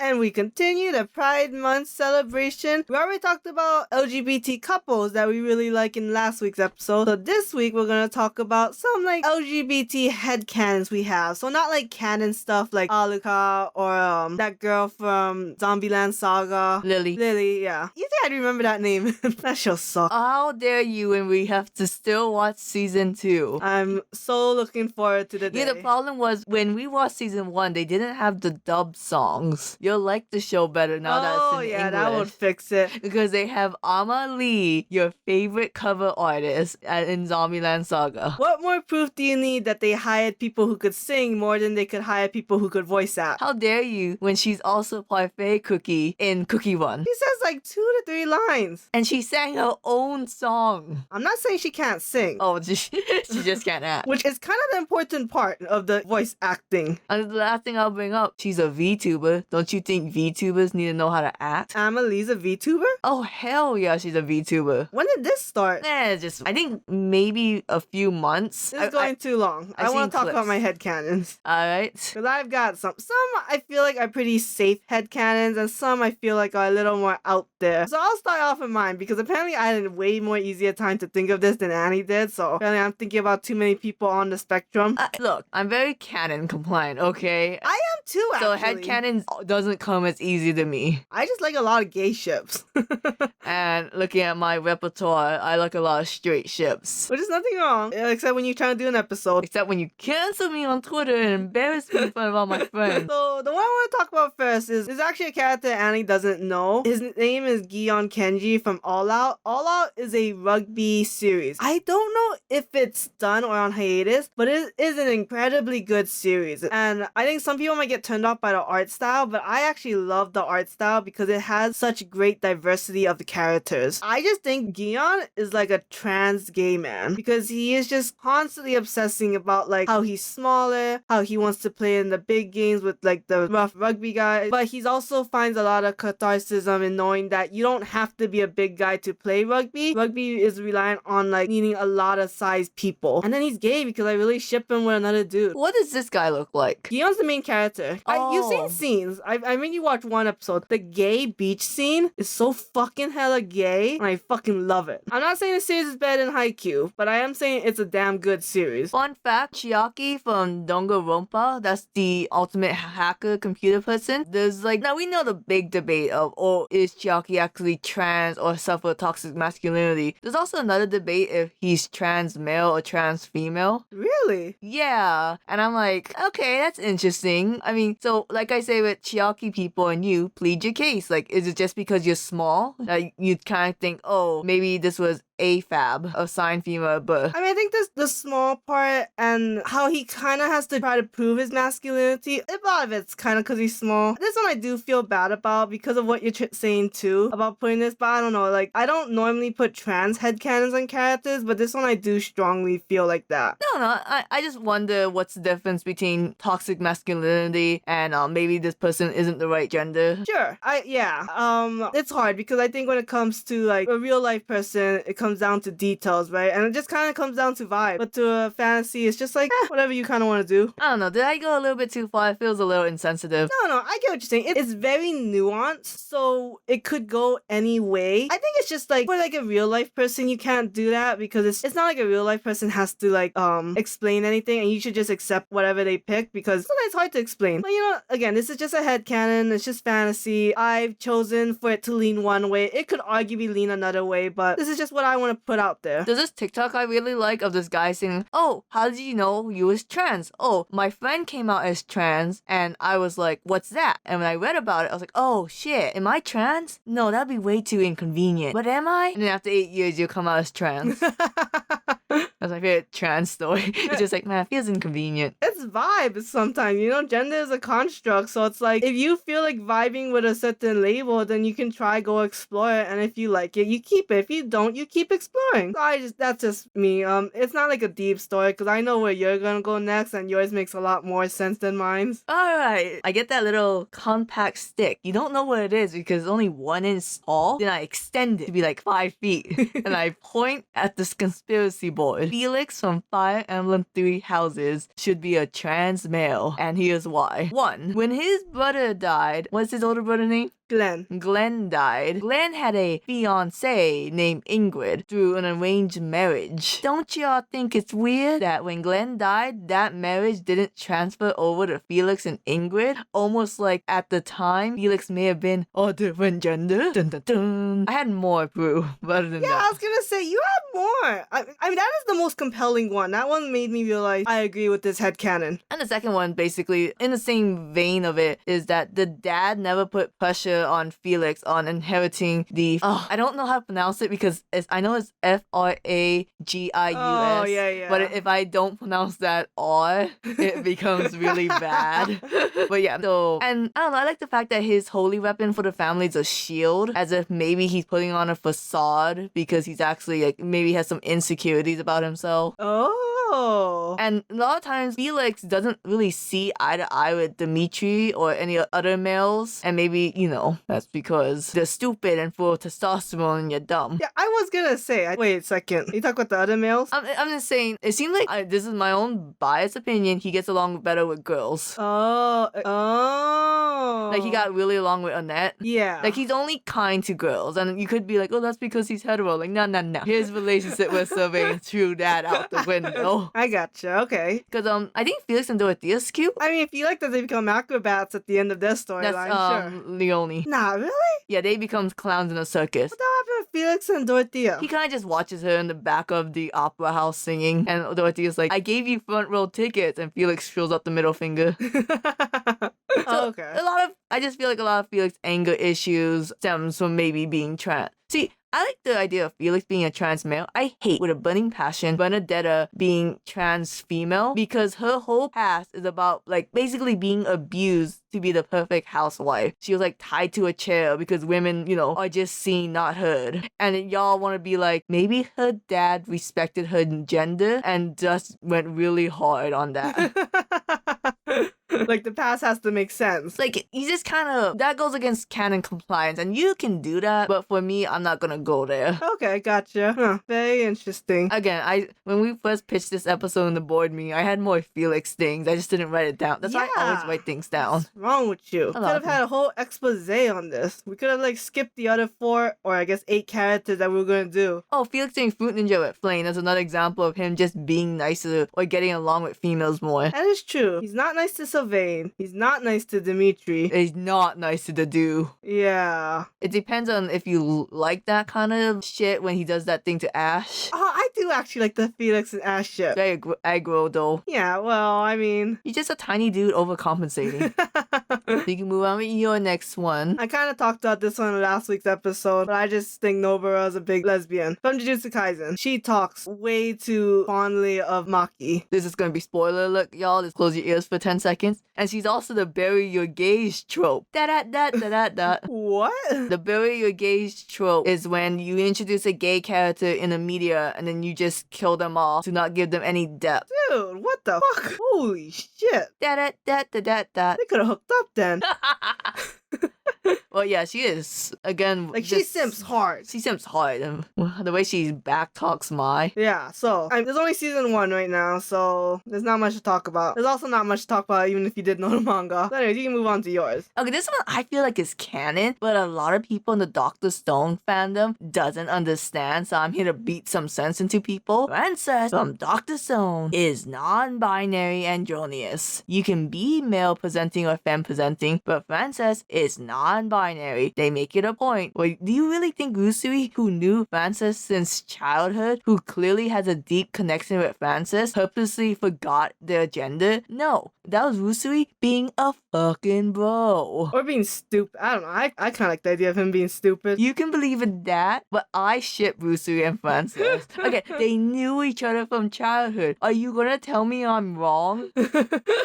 And we continue the Pride Month celebration. We already talked about LGBT couples that we really like in last week's episode. So this week we're going to talk about some like LGBT headcanons we have. So not like canon stuff like Aluka or that girl from Zombieland Saga. Lily, yeah. You think I'd remember that name? That show sucks. How dare you when we have to still watch season 2? I'm so looking forward to the day. Yeah, the problem was when we watched season 1, they didn't have the dub songs. You'll like the show better now that it's in English. That would fix it. Because they have Ama Lee, your favorite cover artist, in Zombieland Saga. What more proof do you need that they hired people who could sing more than they could hire people who could voice act? How dare you when she's also Parfait Cookie in Cookie Run. She says like 2 to 3 lines. And she sang her own song. I'm not saying she can't sing. Oh, she just can't act. Which is kind of the important part of the voice acting. And the last thing I'll bring up, she's a VTuber. Don't you think VTubers need to know how to act? Amelie's a VTuber? Oh, hell yeah, she's a VTuber. When did this start? I think maybe a few months. This is going too long. I want to talk about my headcanons. Alright. Because I've got some. Some I feel like are pretty safe headcanons, and some I feel like are a little more out there. So I'll start off with mine, because apparently I had a way more easier time to think of this than Annie did, so apparently I'm thinking about too many people on the spectrum. Look, I'm very canon compliant, okay? I am too, actually. So headcanons doesn't come as easy to me. I just like a lot of gay ships. And looking at my repertoire, I like a lot of straight ships. Which is nothing wrong, except when you're trying to do an episode. Except when you cancel me on Twitter and embarrass me in front of all my friends. So the one I want to talk about first is actually a character Annie doesn't know. His name is Gion Kenji from All Out. All Out is a rugby series. I don't know if it's done or on hiatus, but it is an incredibly good series. And I think some people might get turned off by the art style, but I actually love the art style because it has such great diversity of the characters. I just think Gion is like a trans gay man because he is just constantly obsessing about like how he's smaller, how he wants to play in the big games with like the rough rugby guy, but he's also finds a lot of catharsis in knowing that you don't have to be a big guy to play rugby. Rugby is reliant on like needing a lot of size people. And then he's gay because I really ship him with another dude. What does this guy look like? Gion's the main character. You've seen scenes. I made you watch one episode. The gay beach scene is so fucking hella gay, and I fucking love it. I'm not saying the series is better than Haikyuu, but I am saying it's a damn good series. Fun fact, Chiaki from Danganronpa, that's the ultimate hacker computer person. There's like, now we know the big debate of, oh, is Chiaki actually trans or suffer toxic masculinity? There's also another debate if he's trans male or trans female. Really? Yeah. And I'm like, okay, that's interesting. I mean, so like I say with Chiaki people and you, plead your case. Like, is it just because you're small that you'd kind of think, oh, maybe this was AFAB, assigned female at birth? I mean, I think this the small part and how he kind of has to try to prove his masculinity. A lot of it's kind of because he's small. This one I do feel bad about because of what you're saying too about putting this, but I don't know. Like, I don't normally put trans headcanons on characters, but this one I do strongly feel like that. No, I just wonder what's the difference between toxic masculinity and maybe this person isn't the right gender. Sure. It's hard because I think when it comes to like a real life person, it comes down to details, right? And it just kind of comes down to vibe. But to a fantasy, it's just like, whatever you kind of want to do. I don't know. Did I go a little bit too far? It feels a little insensitive. No, I get what you're saying. It's very nuanced, so it could go any way. I think it's just like, for like a real life person, you can't do that because it's not like a real life person has to like, explain anything, and you should just accept whatever they pick because sometimes it's hard to explain. But you know, again, this is just a headcanon. It's just fantasy. I've chosen for it to lean one way. It could arguably lean another way, but this is just what I want to put out there. There's this TikTok I really like of this guy saying, oh, how did you know you was trans? Oh, my friend came out as trans, and I was like, what's that? And when I read about it, I was like, oh shit, am I trans? No, that'd be way too inconvenient. But am I? And then after 8 years, you'll come out as trans. That's my favorite trans story. It's just like, man, it feels inconvenient. It's vibes sometimes, you know? Gender is a construct, so it's like, if you feel like vibing with a certain label, then you can try, go explore it, and if you like it, you keep it. If you don't, you keep exploring. So that's just me. It's not like a deep story, because I know where you're gonna go next, and yours makes a lot more sense than mine. Alright, I get that little compact stick. You don't know what it is because it's only 1 inch tall. Then I extend it to be like 5 feet. And I point at this conspiracy board board. Felix from Fire Emblem 3 Houses should be a trans male, and here's why. 1. When his brother died, what's his older brother name? Glenn died. Glenn had a fiancée named Ingrid through an arranged marriage. Don't y'all think it's weird that when Glenn died, that marriage didn't transfer over to Felix and Ingrid? Almost like at the time, Felix may have been a different gender. Dun, dun, dun. I had more proof, but other than Yeah, that. I was gonna say, you had more. I mean, that is the most compelling one. That one made me realize I agree with this headcanon. And the second one, basically, in the same vein of it, is that the dad never put pressure on Felix on inheriting the... I don't know how to pronounce it because I know it's Fraggius. Oh, yeah. But if I don't pronounce that R, it becomes really bad. But yeah, so... And I don't know, I like the fact that his holy weapon for the family is a shield, as if maybe he's putting on a facade because he's actually, like, maybe has some insecurities about himself. Oh. And a lot of times, Felix doesn't really see eye to eye with Dimitri or any other males. And maybe, you know, that's because they're stupid and full of testosterone and you're dumb. Yeah, I was gonna say, wait a second. You talk about the other males? I'm just saying, it seems like, this is my own biased opinion, he gets along better with girls. Oh. Like, he got really along with Annette. Yeah. Like, he's only kind to girls. And you could be like, oh, that's because he's hetero. Like, no. His relationship with Sylvain threw that out the window. I gotcha, okay. Because, I think Felix and Dorothea's cute. I mean, if you like that they become acrobats at the end of this storyline, That's, sure. Leone. Nah, really? Yeah, they become clowns in a circus. What happened with Felix and Dorothea? He kind of just watches her in the back of the opera house singing, and Dorothea's like, I gave you front row tickets, and Felix throws up the middle finger. So, okay. I just feel like a lot of Felix anger issues stems from maybe being trans. See, I like the idea of Felix being a trans male. I hate with a burning passion Bernadetta being trans female because her whole past is about like basically being abused to be the perfect housewife. She was like tied to a chair because women, you know, are just seen, not heard. And y'all want to be like, maybe her dad respected her gender and just went really hard on that. Like, the past has to make sense. Like, you just kind of, that goes against canon compliance, and you can do that, but for me, I'm not gonna go there. Okay, gotcha. Huh, very interesting. Again, when we first pitched this episode in the board meeting, I had more Felix things. I just didn't write it down. That's why I always write things down. What's wrong with you? Could have had a whole expose on this. We could have, like, skipped the other 4, or I guess 8 characters that we were gonna do. Oh, Felix doing Fruit Ninja with Flame. That's another example of him just being nicer or getting along with females more. That is true. He's not nice to Sylvain. He's not nice to Dimitri. He's not nice to the dude. Yeah. It depends on if you like that kind of shit when he does that thing to Ash. Oh, I do actually like the Felix and Ash shit. Very aggro though. Yeah, well, I mean... You're just a tiny dude overcompensating. So you can move on with your next one. I kind of talked about this one in last week's episode, but I just think Nobara is a big lesbian. From Jujutsu Kaisen, she talks way too fondly of Maki. This is gonna be spoiler alert, y'all. Just close your ears for 10 seconds. And she's also the bury your gays trope. Da-da-da-da-da-da. What? The bury your gays trope is when you introduce a gay character in the media and then you just kill them off to not give them any depth. Dude, what the fuck? Holy shit. Da-da-da-da-da-da. They could have hooked up then. Well, yeah, she is. Again, Like, she simps hard. She simps hard. And the way she back talks Mai. Yeah, so, there's only season 1 right now, so there's not much to talk about. There's also not much to talk about even if you did know the manga. So anyways, you can move on to yours. Okay, this one I feel like is canon, but a lot of people in the Dr. Stone fandom doesn't understand, so I'm here to beat some sense into people. Frances from Dr. Stone is non-binary androgynous. You can be male presenting or femme presenting, but Frances is non-binary. They make it a point. Well, do you really think Rusui, who knew Frances since childhood, who clearly has a deep connection with Frances, purposely forgot their gender? No, that was Rusui being a fucking bro. Or being stupid. I don't know. I kind of like the idea of him being stupid. You can believe in that, but I ship Rusui and Frances. Okay, they knew each other from childhood. Are you gonna tell me I'm wrong?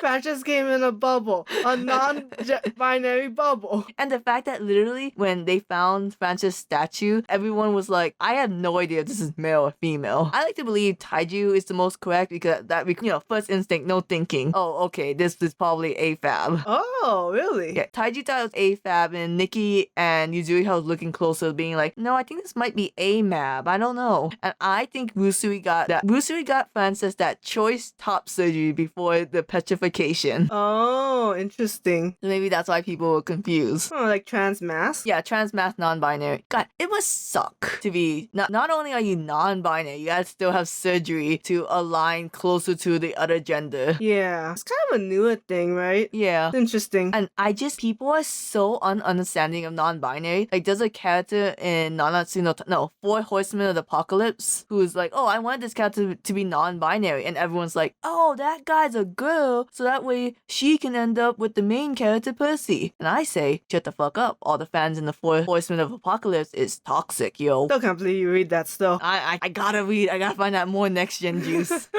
Frances came in a bubble. A non-binary bubble. And the fact that literally when they found Francis' statue, everyone was like, I have no idea if this is male or female. I like to believe Taiju is the most correct because that, first instinct, no thinking. Oh, okay, this is probably AFAB. Oh, really? Yeah, Taiji thought it was AFAB, and Nikki and Yuzuriha was looking closer, being like, no, I think this might be AMAB. I don't know. And I think Rusui got Francis that choice top surgery before the petrification. Oh, interesting. So maybe that's why people were confused. Oh, like trans mass? Yeah, trans mass non-binary. God, it must suck to be not only are you non-binary, you gotta still have surgery to align closer to the other gender. Yeah. It's kind of a newer thing, right? Yeah. It's interesting. And people are so ununderstanding of non-binary. Like, there's a character in Nanatsu no, Four Horsemen of the Apocalypse who's like, oh, I wanted this character to be non-binary. And everyone's like, oh, that guy's a girl, so that way she can end up with the main character, Percy. And I say, shut the fuck up. All the fans in the Four Horsemen of Apocalypse is toxic, yo. Still can't believe you read that still. I gotta read. I gotta find out more next gen juice.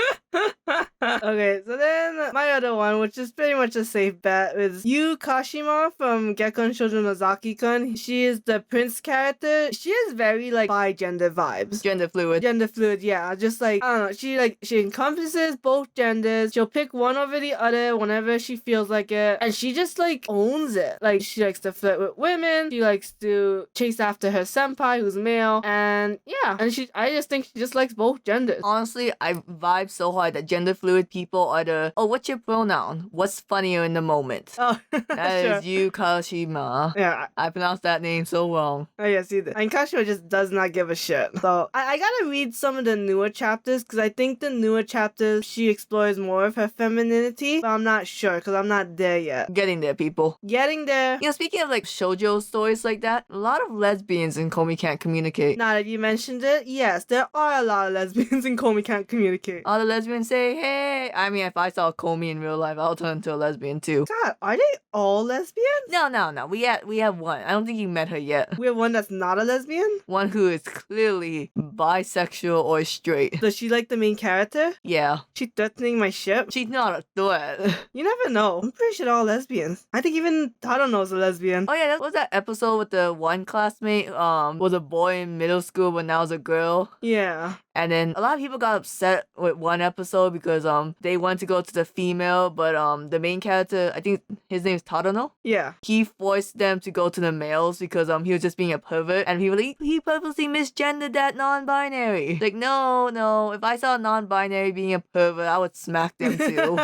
Okay, so then my other one, which is pretty much a safe bet, is Yu Kashima from Gekon Shoujo Nozaki-kun. She is the prince character. She has very like bi-gender vibes. Gender fluid. Gender fluid, yeah. Just like, I don't know, she encompasses both genders. She'll pick one over the other whenever she feels like it. And she just like owns it. Like, she likes to flirt with women. She likes to chase after her senpai who's male. And yeah, and I just think she just likes both genders. Honestly, I vibe so hard that gender fluid people are the, oh, what's your pronoun? What's funnier in the moment? Oh, That sure. is Yu Kashima. Yeah. I pronounced that name so wrong. Oh, yes, you did. And Kashima just does not give a shit. So, I gotta read some of the newer chapters, because I think the newer chapters, she explores more of her femininity, but I'm not sure, because I'm not there yet. Getting there, people. Getting there. You know, speaking of like shoujo stories like that, a lot of lesbians in Komi can't communicate. Now that you mentioned it, yes, there are a lot of lesbians in Komi can't communicate. All the lesbians say, hey. I mean, if I saw Komi in real life, I'll turn into a lesbian too. God, are they all lesbians? No. We have one. I don't think you met her yet. We have one that's not a lesbian? One who is clearly bisexual or straight. Does she like the main character? Yeah. She threatening my ship? She's not a threat. You never know. I'm pretty sure they're all lesbians. I think even Tadano's a lesbian. Oh yeah, that was that episode with the one classmate, was a boy in middle school, but now is a girl. Yeah. And then a lot of people got upset with one episode because they wanted to go to the female, but the main character, I think his name is Tadano. Yeah. He forced them to go to the males because he was just being a pervert, and he purposely misgendered that non-binary. Like, no, if I saw a non-binary being a pervert, I would smack them too.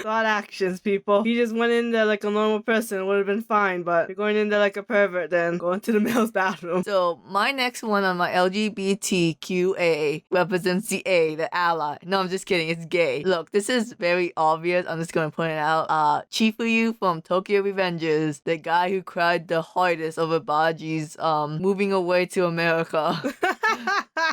Thought actions, people. He just went in there like a normal person, it would have been fine, but you're going in there like a pervert, then going to the male's bathroom. So my next one on my LGBTQIA represents the A, the ally. No, I'm just kidding. It's gay. Look, this is very obvious. I'm just gonna point it out. Chifuyu from Tokyo Revengers, the guy who cried the hardest over Baji's moving away to America,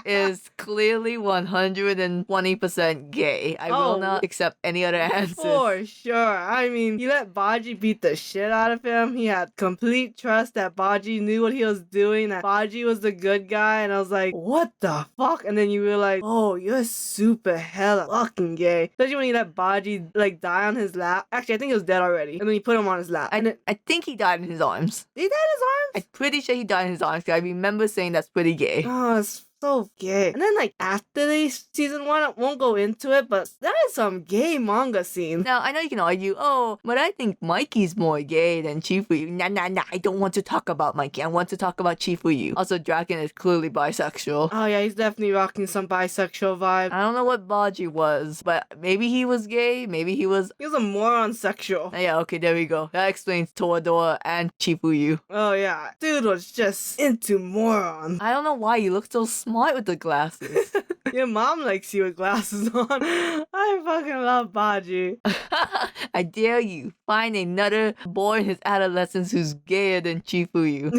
is clearly 120% gay. I will not accept any other answers. For sure. I mean, he let Baji beat the shit out of him. He had complete trust that Baji knew what he was doing, that Baji was the good guy, and I was like, what the fuck? And then you realize, oh, you're super hella fucking gay. Especially when he let Baji like die on his lap. Actually, I think he was dead already. And then he put him on his lap. I think he died in his arms. Did he die in his arms? I'm pretty sure he died in his arms, 'cause I remember saying that's pretty gay. Oh, it's so gay. And then like after the season 1, I won't go into it, but that is some gay manga scene. Now, I know you can argue, oh, but I think Mikey's more gay than Chifuyu. Nah, I don't want to talk about Mikey. I want to talk about Chifuyu. Also, Draken is clearly bisexual. Oh yeah, he's definitely rocking some bisexual vibe. I don't know what Baji was, but maybe he was gay, maybe he was... He was a moron sexual. Yeah, okay, there we go. That explains Toradora and Chifuyu. Oh yeah, dude was just into moron. I don't know why you look so smart with the glasses. Your mom likes you with glasses on. I fucking love Baji. I dare you, find another boy in his adolescence who's gayer than Chifuyu.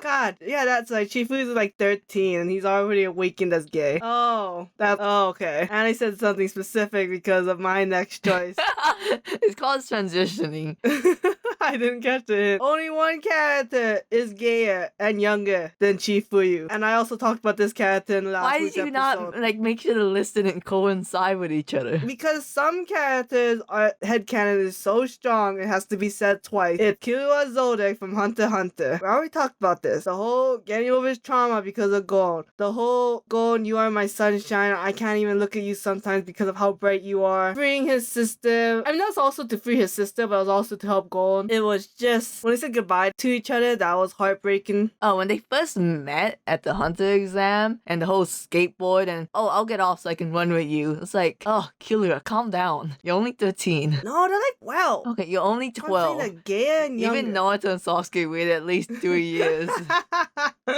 God, yeah, that's like Chifuyu's like 13 and he's already awakened as gay. Oh, okay. And I said something specific because of my next choice. It's called transitioning. I didn't catch it. Only one character is gayer and younger than Chifuyu. And I also talked about this character in last Why week's did you episode. not like make sure the list didn't coincide with each other? Because some characters' headcanon is so strong it has to be said twice. It's Killua Zodek from Hunter x Hunter. We already talked about this. The whole getting over his trauma because of Gon. The whole Gon, you are my sunshine. I can't even look at you sometimes because of how bright you are. Freeing his sister. I mean, that's also to free his sister, but it was also to help Gon. It was just, when they said goodbye to each other, that was heartbreaking. Oh, when they first met at the Hunter exam and the whole skateboard and, oh, I'll get off so I can run with you. It's like, oh, Killua, calm down. You're only 13. No, they're like 12. Okay, you're only 12. I'm saying gayer and younger. Even Naruto and Sasuke waited at least 3 years.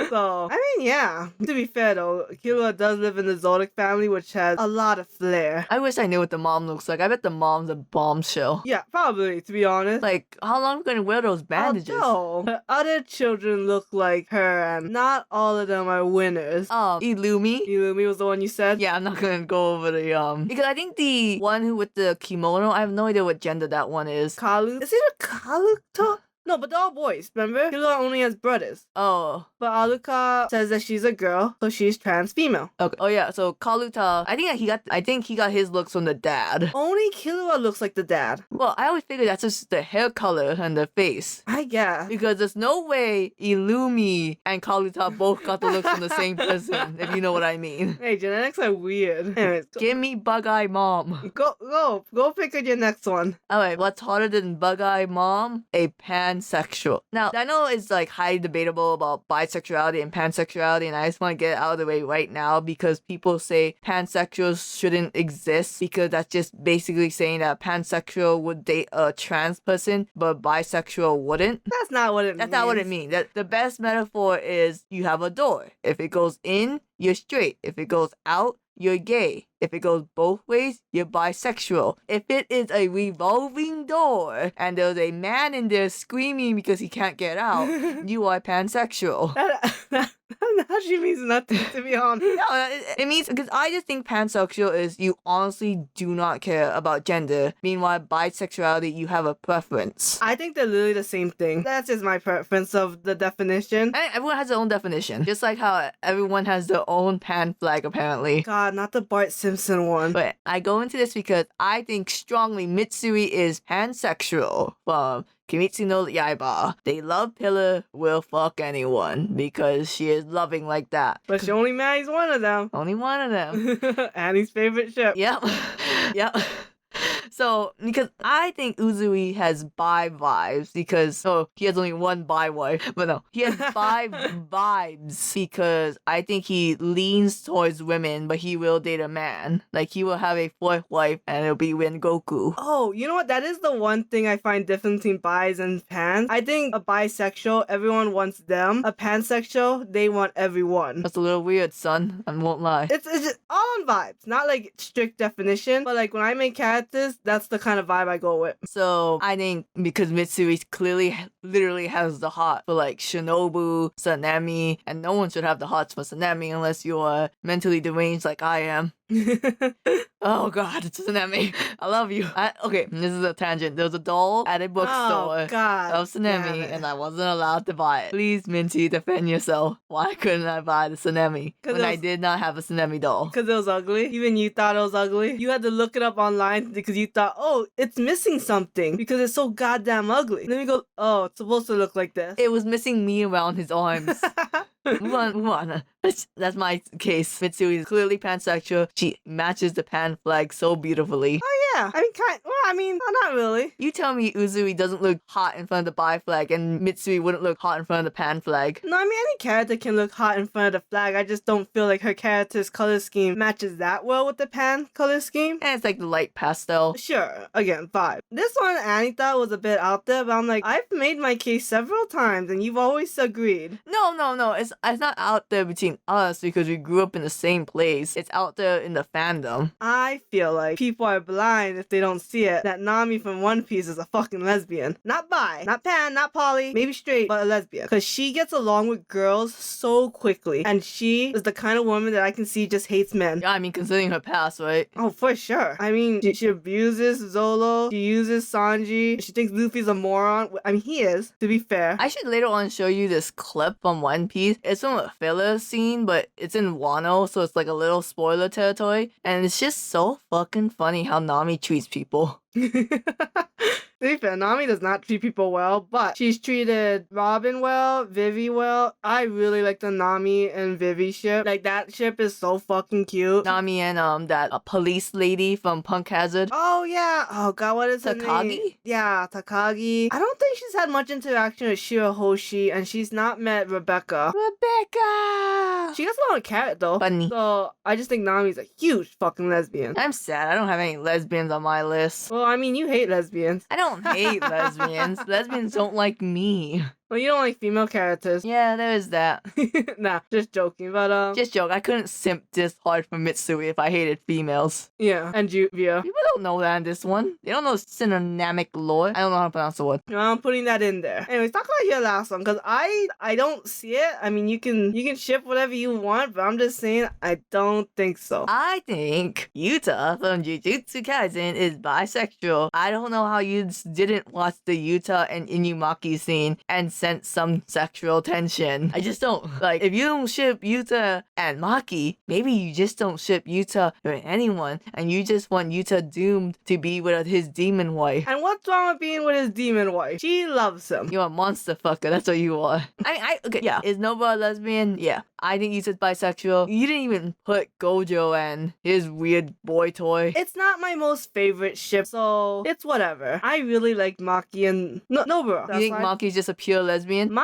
So, I mean, yeah. To be fair though, Killua does live in the Zodiac family, which has a lot of flair. I wish I knew what the mom looks like. I bet the mom's a bombshell. Yeah, probably, to be honest. Like, how long are we gonna wear those bandages? Although, her other children look like her, and not all of them are winners. Oh, Illumi? Illumi was the one you said? Yeah, I'm not gonna go over the, because I think the one who with the kimono, I have no idea what gender that one is. Kalu? Is it a Kaluto? No, but they're all boys, remember? Killua only has brothers. Oh. But Aluka says that she's a girl, so she's trans female. Okay. Oh yeah, so Kaluta, I think he got his looks from the dad. Only Killua looks like the dad. Well, I always figured that's just the hair color and the face. I guess. Because there's no way Illumi and Kaluta both got the looks from the same person, if you know what I mean. Hey, genetics are weird. Anyways, Give me Bug-Eye Mom. Go pick on your next one. Alright, what's harder than Bug-Eye Mom? A pansexual. Now, I know it's like highly debatable about bisexuality and pansexuality, and I just want to get it out of the way right now because people say pansexuals shouldn't exist because that's just basically saying that a pansexual would date a trans person, but bisexual wouldn't. That's not what it means. That's not what it means. The best metaphor is you have a door. If it goes in, you're straight. If it goes out, you're gay. If it goes both ways, you're bisexual. If it is a revolving door and there's a man in there screaming because he can't get out, you are pansexual. That actually means nothing, to be honest. No, it means, because I just think pansexual is you honestly do not care about gender. Meanwhile, bisexuality, you have a preference. I think they're literally the same thing. That's just my preference of the definition. And everyone has their own definition. Just like how everyone has their own pan flag, apparently. God, not the Bart Simpson one. But I go into this because I think strongly Mitsui is pansexual from Kimetsu no Yaiba. They love Pillar, will fuck anyone because she is loving like that. But she only marries one of them. Only one of them. Annie's favorite ship. Yep. Yep. So, because I think Uzui has bi vibes because, he has only one bi wife, but no, he has bi vibes because I think he leans towards women, but he will date a man. Like, he will have a fourth wife and it'll be Rengoku. Oh, you know what? That is the one thing I find different between bis and pans. I think a bisexual, everyone wants them. A pansexual, they want everyone. That's a little weird, son. I won't lie. It's just all on vibes, not like strict definition, but like when I make characters, that's the kind of vibe I go with. So I think because Mitsui clearly literally has the heart for like Shinobu, Sanemi, and no one should have the hearts for Sanemi unless you are mentally deranged like I am. Oh god, it's Sanemi. I love you. Okay, this is a tangent. There was a doll at a bookstore of Sanemi, and I wasn't allowed to buy it. Please, Minty, defend yourself. Why couldn't I buy the Sanemi when I did not have a Sanemi doll? Because it was ugly. Even you thought it was ugly. You had to look it up online because you thought, oh, it's missing something because it's so goddamn ugly. And then we go, oh, it's supposed to look like this. It was missing me around his arms. Move on. That's my case. Mitsui is clearly pansexual. She matches the pan flag so beautifully. Oh yeah, I mean, not really. You tell me Uzui doesn't look hot in front of the bi flag and Mitsui wouldn't look hot in front of the pan flag. No, I mean, any character can look hot in front of the flag. I just don't feel like her character's color scheme matches that well with the pan color scheme. And it's like the light pastel. Sure, again, vibe. This one Annie thought was a bit out there, but I'm like, I've made my case several times and you've always agreed. No. It's it's not out there between us because we grew up in the same place. It's out there in the fandom. I feel like people are blind if they don't see it. That Nami from One Piece is a fucking lesbian. Not bi, not pan, not poly, maybe straight, but a lesbian. Because she gets along with girls so quickly. And she is the kind of woman that I can see just hates men. Yeah, I mean, considering her past, right? Oh, for sure. I mean, she abuses Zolo. She uses Sanji. She thinks Luffy's a moron. I mean, he is, to be fair. I should later on show you this clip from One Piece. It's from a filler scene, but it's in Wano, so it's like a little spoiler territory. And it's just so fucking funny how Nami treats people. To be fair, Nami does not treat people well, but she's treated Robin well, Vivi well. I really like the Nami and Vivi ship. Like, that ship is so fucking cute. Nami and that police lady from Punk Hazard. Oh, yeah. Oh, God, what is her name? Takagi? Yeah, Takagi. I don't think she's had much interaction with Shirahoshi, and she's not met Rebecca. Rebecca! She gets a lot of carrot, though. Funny. So, I just think Nami's a huge fucking lesbian. I'm sad. I don't have any lesbians on my list. Well, I mean, you hate lesbians. I don't hate lesbians. Lesbians don't like me. Well, you don't like female characters. Yeah, there is that. Nah, just joking, but Just joke. I couldn't simp this hard for Mitsui if I hated females. yeah, and Juvia. People don't know that in this one. They don't know synonymic lore. I don't know how to pronounce the word. Well, I'm putting that in there. Anyways, talk about your last one, because I don't see it. I mean, you can ship whatever you want, but I'm just saying I don't think so. I think Yuta from Jujutsu Kaisen is bisexual. I don't know how you didn't watch the Yuta and Inumaki scene and sense some sexual tension. I just don't. Like, if you don't ship Yuta and Maki, maybe you just don't ship Yuta with anyone and you just want Yuta doomed to be with his demon wife. And what's wrong with being with his demon wife? She loves him. You a monster fucker, that's what you are. Okay, yeah. Is Nova a lesbian? Yeah. I think Yuta's bisexual. You didn't even put Gojo and his weird boy toy. It's not my most favorite ship, so it's whatever. I really like Maki and Nobara. You think Maki's just a pure lesbian? Maki,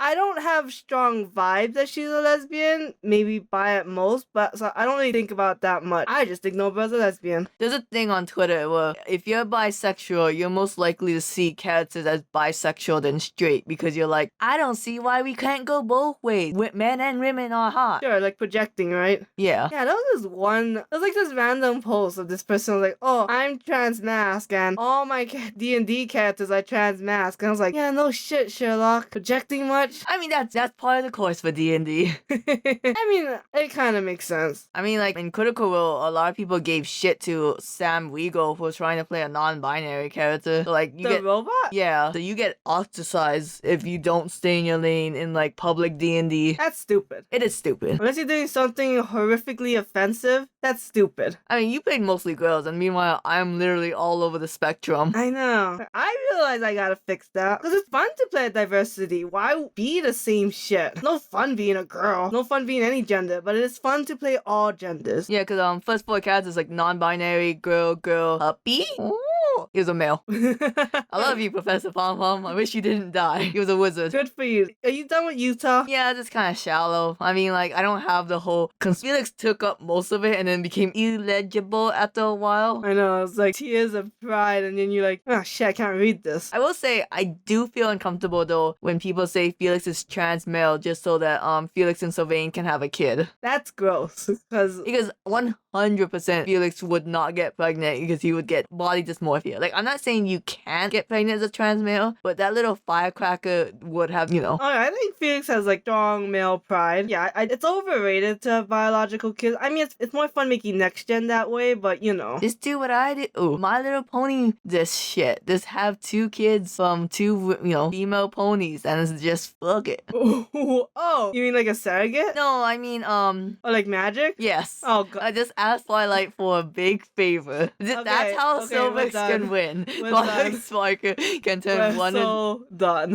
I don't have strong vibes that she's a lesbian. Maybe bi at most, but so I don't really think about that much. I just think Nobara's a lesbian. There's a thing on Twitter where if you're bisexual, you're most likely to see characters as bisexual than straight because you're like, I don't see why we can't go both ways. Men and women are hot. Sure, like projecting, right? Yeah. Yeah, there was like this random post of this person was like, oh, I'm trans mask and all my D&D characters are trans mask. And I was like, yeah, no shit, Sherlock. Projecting much? I mean, that's part of the course for D&D. I mean, it kind of makes sense. I mean, like, in Critical Role, a lot of people gave shit to Sam Riegel for trying to play a non-binary character. So, like, The robot? Yeah, so you get ostracized if you don't stay in your lane in, like, public D&D. That's stupid. It is stupid. Unless you're doing something horrifically offensive, that's stupid. I mean, you played mostly girls, and meanwhile, I'm literally all over the spectrum. I know. I realize I gotta fix that. Because it's fun to play diversity. Why be the same shit? No fun being a girl. No fun being any gender, but it is fun to play all genders. Yeah, because first 4 characters like non-binary, girl, puppy. Ooh, he was a male. I love you, Professor Pom Pom. I wish you didn't die. He was a wizard. Good for you. Are you done with Utah? Yeah, it's kind of shallow. I mean, like, I don't have the whole... Because Felix took up most of it and then became illegible after a while. I know, it's like tears of pride, and then you're like, oh shit, I can't read this. I will say, I do feel uncomfortable, though, when people say Felix is trans male just so that Felix and Sylvain can have a kid. That's gross. Because 100% Felix would not get pregnant because he would get body dysmorphia. Like, I'm not saying you can't get pregnant as a trans male, but that little firecracker would have, you know. Oh, I think Felix has like strong male pride. Yeah, it's overrated to have biological kids. I mean, it's more fun making next gen that way, but you know. Just do what I did. Ooh, My Little Pony, this shit. Just have 2 kids from 2, female ponies, and it's just fuck it. Oh, you mean like a surrogate? No, I mean, Or like magic? yes. Oh god. I just asked Twilight for a big favor. That's how okay, Silvex we're can done. win. We're Twilight done. Sparker can turn We're one so done.